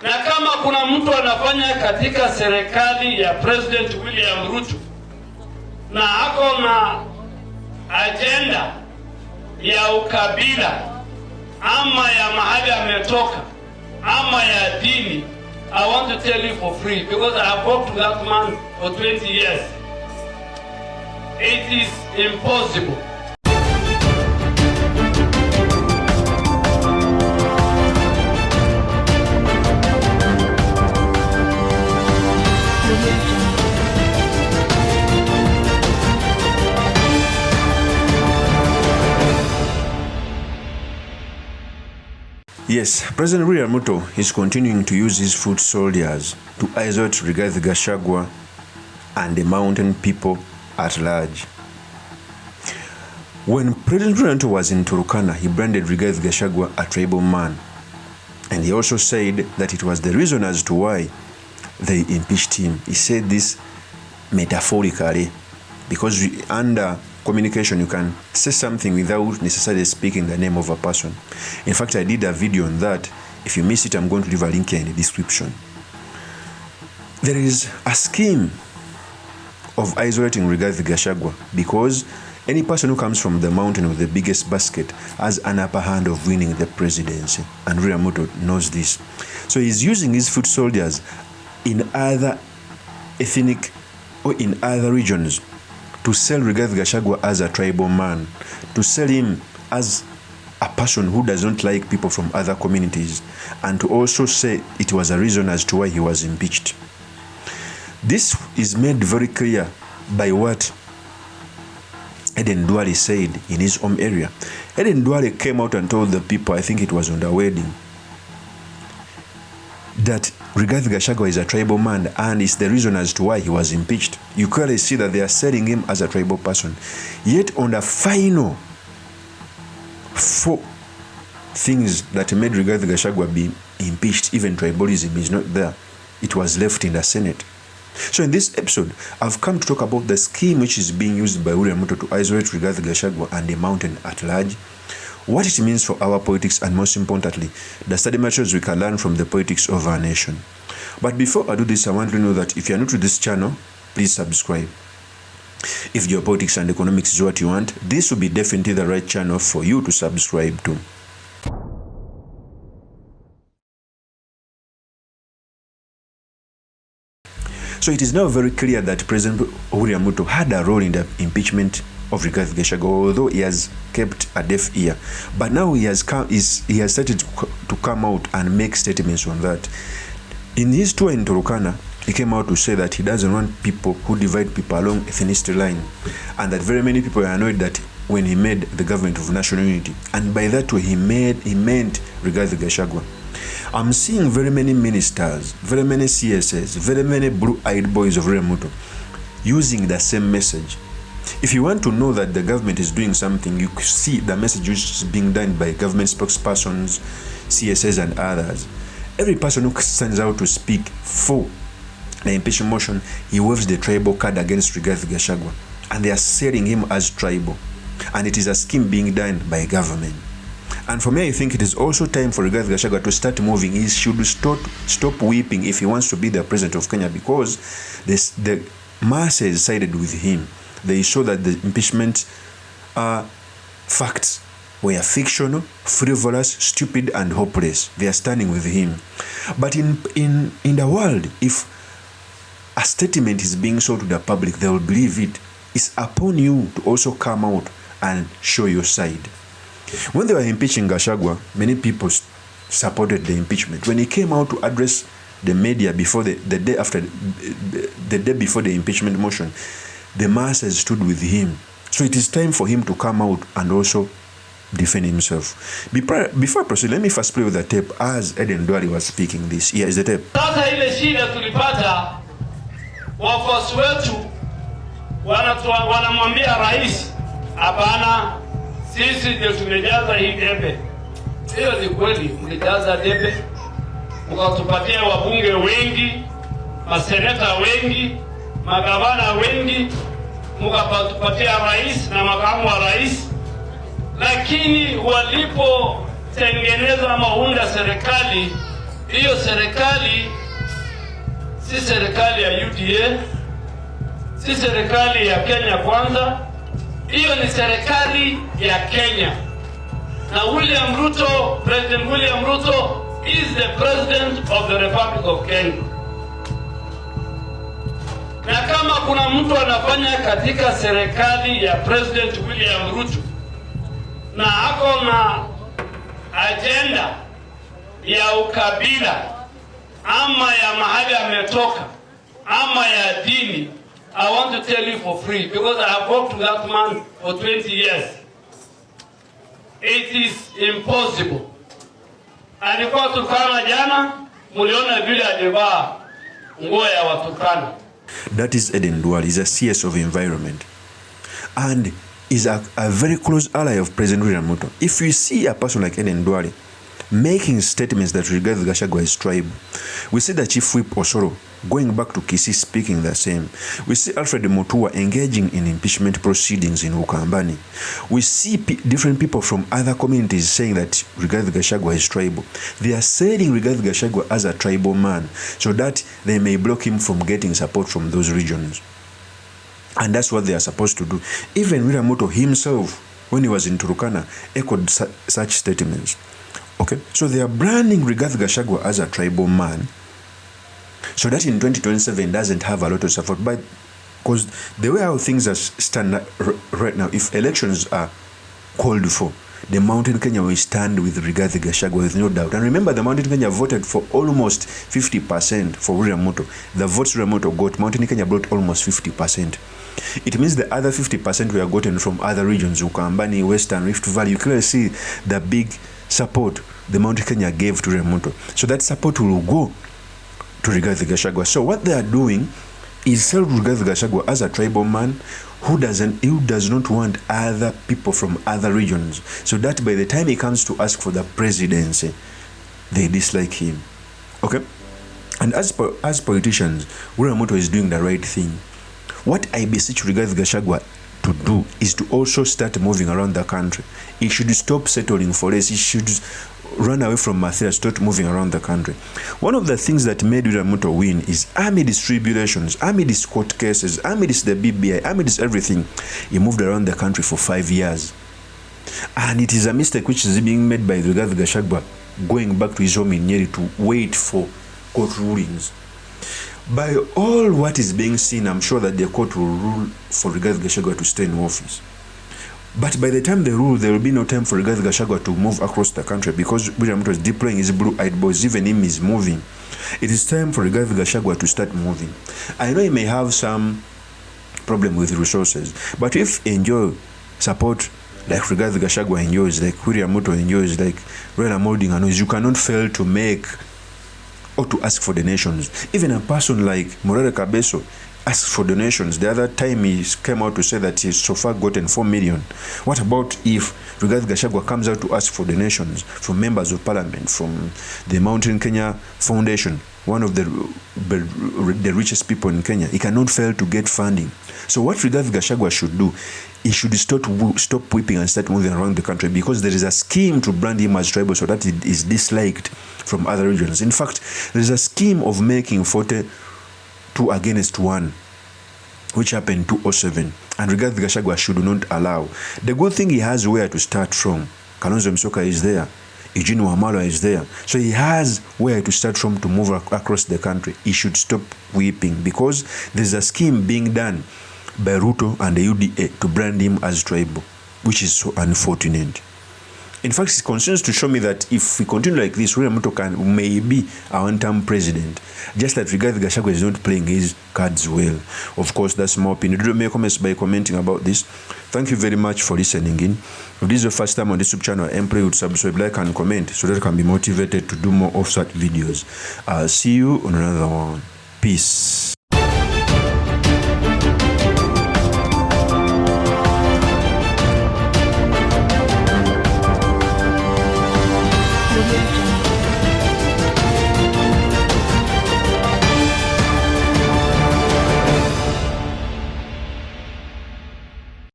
Na kama kuna mtu anafanya katika serikali ya President William Ruto na ako na agenda ya ukabila ama ya mahali ametoka ama ya dini, I want to tell you for free, because I have worked with that man for 20 years. It is impossible. Yes, President William Ruto is continuing to use his foot soldiers to isolate Rigathi Gachagua and the mountain people at large. When President Ruto was in Turkana, he branded Rigathi Gachagua a tribal man. And he also said that it was the reason as to why they impeached him. He said this metaphorically, because under communication you can say something without necessarily speaking the name of a person. In fact, I did a video on that. If you miss it, I'm going to leave a link here in the description. There is a scheme of isolating Rigathi Gachagua because any person who comes from the mountain with the biggest basket has an upper hand of winning the presidency, and William Ruto knows this. So he's using his foot soldiers in other ethnic or in other regions to sell Rigathi Gachagua as a tribal man, to sell him as a person who doesn't like people from other communities, and to also say it was a reason as to why he was impeached. This is made very clear by what ADEN DUALE said in his home area. ADEN DUALE came out and told the people, I think it was on the wedding, that Rigathi Gachagua is a tribal man and is the reason as to why he was impeached. You clearly see that they are selling him as a tribal person. Yet on the final 4 things that made Rigathi Gachagua be impeached, even tribalism is not there. It was left in the Senate. So in this episode, I've come to talk about the scheme which is being used by William Ruto to isolate Rigathi Gachagua and the mountain at large, what it means for our politics, and most importantly, the study materials we can learn from the politics of our nation. But before I do this, I want to know that if you are new to this channel, please subscribe. If geopolitics and economics is what you want, this will be definitely the right channel for you to subscribe to. So it is now very clear that President William Ruto had a role in the impeachment of Rigathi Gachagua, although he has kept a deaf ear. But now he has started to come out and make statements on that. In his tour in Turkana, he came out to say that he doesn't want people who divide people along ethnicity line, and that very many people are annoyed that when he made the government of national unity, and by that way he meant Rigathi Gachagua. I'm seeing very many ministers, very many CSS, very many blue-eyed boys of William Ruto using the same message. If you want to know that the government is doing something, you see the message which is being done by government spokespersons, CSS and others. Every person who stands out to speak for the impeachment motion, he waves the tribal card against Rigathi Gachagua, and they are selling him as tribal, and it is a scheme being done by government. And for me, I think it is also time for Rigathi Gachagua to start moving. He should stop weeping if he wants to be the president of Kenya, because the masses sided with him. They saw that the impeachment facts were fictional, frivolous, stupid, and hopeless. They are standing with him. But in the world, if a statement is being sold to the public, they will believe it. It's upon you to also come out and show your side. When they were impeaching Gachagua, many people supported the impeachment. When he came out to address the media before the day before the impeachment motion, the masses stood with him. So it is time for him to come out and also defend himself. Before I proceed, let me first play with the tape as ADEN DUALE was speaking this. Here is the tape. Sasa ile shida tulipata, wafuasi wetu wanamwambia rais, hapana, sisi ndio tumejaza hii debe. Hiyo ni kweli, mlijaza debe, mkatupatia wabunge wengi, maseneta wengi, magavana wengi, mkatupatia rais na makamu wa rais, lakini walipotengeneza maunda serikali hiyo serikali si serikali ya UDA, si serikali ya Kenya Kwanza, hiyo ni serikali ya Kenya. Na William Ruto, President William Ruto is the President of the Republic of Kenya. Na kama kuna mtu anafanya katika serikali ya President William Ruto na ako na agenda ya ukabila ama ya mahali ametoka ama ya dini, I want to tell you for free, because I have worked with that man for 20 years. It is impossible. Alikuwa Turkana jana, muliona vile alivaa nguo ya Waturkana. That is ADEN DUALE. He's a CS of environment and is a very close ally of President William Ruto. If you see a person like ADEN DUALE making statements that regard Gachagua as tribe, we see the Chief Whip Osoro going back to Kisii speaking the same. We see Alfred Mutua engaging in impeachment proceedings in Ukambani. We see different people from other communities saying that Rigathi Gachagua is tribal. They are saying Rigathi Gachagua as a tribal man so that they may block him from getting support from those regions. And that's what they are supposed to do. Even William Ruto himself, when he was in Turkana, echoed such statements. Okay, so they are branding Rigathi Gachagua as a tribal man so that in 2027 doesn't have a lot of support. But because the way how things are stand right now, if elections are called for, the Mountain Kenya will stand with Rigathi Gachagua with no doubt. And remember, the Mountain Kenya voted for almost 50% for William Ruto. The votes William Ruto got, Mountain Kenya brought almost 50%. It means the other 50% were gotten from other regions, Ukambani, Western, Rift Valley. You clearly see the big support the Mount Kenya gave to William Ruto. So that support will go to Rigathi Gachagua. So what they are doing is sell Rigathi Gachagua as a tribal man who does not want other people from other regions, so that by the time he comes to ask for the presidency, they dislike him. Okay? And as politicians, William Ruto is doing the right thing. What I beseech Rigathi Gachagua to do is to also start moving around the country. He should stop settling for less. He should run away from Mathia, start moving around the country. One of the things that made William Ruto win is amidst tribulations, amidst court cases, amidst the BBI, amidst everything, he moved around the country for 5 years. And it is a mistake which is being made by Rigathi Gachagua going back to his home in Nyeri to wait for court rulings. By all what is being seen, I'm sure that the court will rule for Rigathi Gachagua to stay in office. But by the time they rule, there will be no time for Rigathi Gachagua to move across the country, because William Ruto is deploying his blue-eyed boys. Even him is moving. It is time for Rigathi Gachagua to start moving. I know he may have some problem with resources, but if enjoy support like Rigathi Gachagua enjoys, like William Ruto enjoys, like Raila Odinga enjoys, you cannot fail to make or to ask for donations. Even a person like Morale Kabeso asks for donations. The other time he came out to say that he's so far gotten 4 million. What about if Rigathi Gachagua comes out to ask for donations from members of parliament, from the Mountain Kenya Foundation, one of the richest people in Kenya? He cannot fail to get funding. So what Rigathi Gachagua should do, he should stop whipping and start moving around the country, because there is a scheme to brand him as tribal so that it is disliked from other regions. In fact, there is a scheme of making 42 against 1, which happened in 2007, and Rigathi Gachagua should not allow. The good thing, he has where to start from. Kalonzo Musyoka is there. Eugene Wamalwa is there. So he has where to start from to move across the country. He should stop weeping, because there's a scheme being done by Ruto and the UDA to brand him as tribal, which is so unfortunate. In fact, it continues to show me that if we continue like this, William Ruto may be a one-term president, just that Rigathi Gachagua is not playing his cards well. Of course, that's my opinion. Do make comments by commenting about this. Thank you very much for listening in. If this is your first time on this YouTube channel, I pray you would subscribe, like, and comment so that I can be motivated to do more of such videos. I'll see you on another one. Peace.